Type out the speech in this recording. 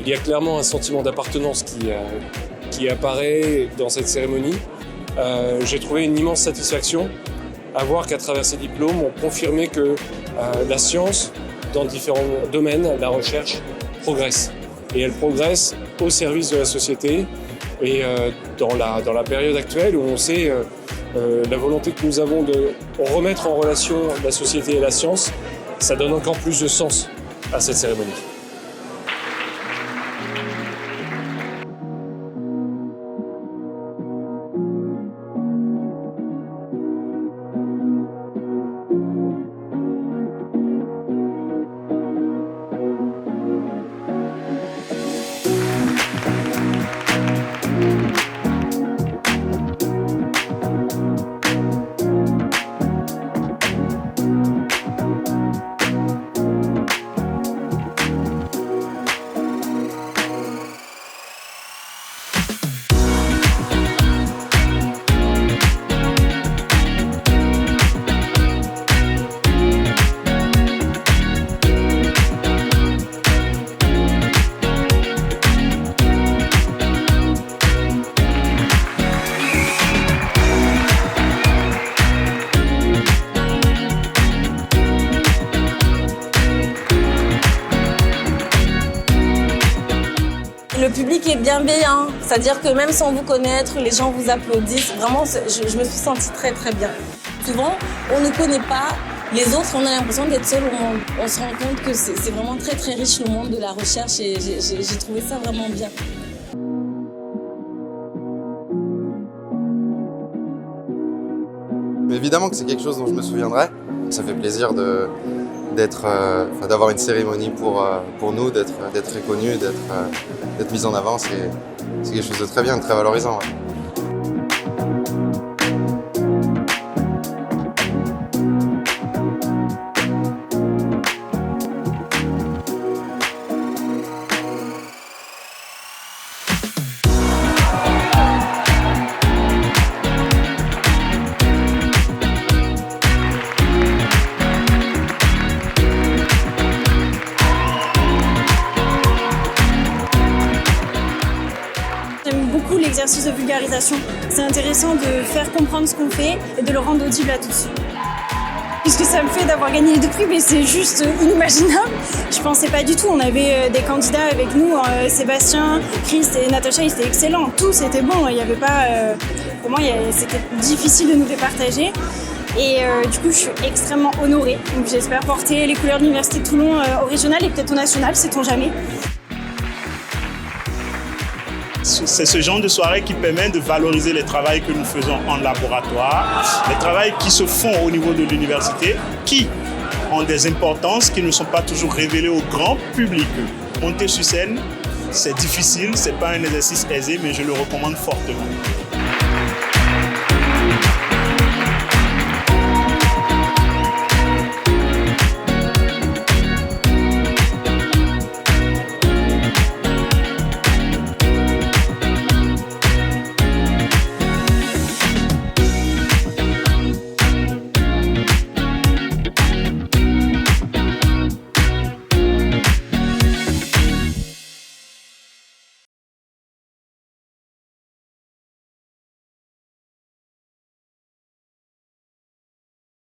Il y a clairement un sentiment d'appartenance qui apparaît dans cette cérémonie. J'ai trouvé une immense satisfaction à voir qu'à travers ces diplômes, on confirmait que la science, dans différents domaines, la recherche progresse. Et elle progresse au service de la société. Et dans la période actuelle où on sait la volonté que nous avons de remettre en relation la société et la science, ça donne encore plus de sens à cette cérémonie. Le public est bienveillant, c'est-à-dire que même sans vous connaître, les gens vous applaudissent. Vraiment, je me suis sentie très très bien. Souvent, on ne connaît pas les autres, on a l'impression d'être seul au monde. On se rend compte que c'est vraiment très très riche le monde de la recherche et j'ai trouvé ça vraiment bien. Mais évidemment que c'est quelque chose dont je me souviendrai. Ça fait plaisir d'avoir une cérémonie pour nous, d'être reconnu, d'être mis en avant. C'est quelque chose de très bien, de très valorisant. Ouais. J'aime beaucoup l'exercice de vulgarisation. C'est intéressant de faire comprendre ce qu'on fait et de le rendre audible à tous. Puisque ça me fait d'avoir gagné les 2 prix, mais c'est juste inimaginable. Je pensais pas du tout. On avait des candidats avec nous, Sébastien, Chris et Natacha, ils étaient excellents. Tous étaient bons. Il y avait pas, pour moi, c'était difficile de nous départager. Et du coup, je suis extrêmement honorée. Donc, j'espère porter les couleurs de l'Université de Toulon au régional et peut-être au national, sait-on jamais. C'est ce genre de soirée qui permet de valoriser les travaux que nous faisons en laboratoire, les travaux qui se font au niveau de l'université, qui ont des importances qui ne sont pas toujours révélées au grand public. Monter sur scène, c'est difficile, c'est pas un exercice aisé, mais je le recommande fortement.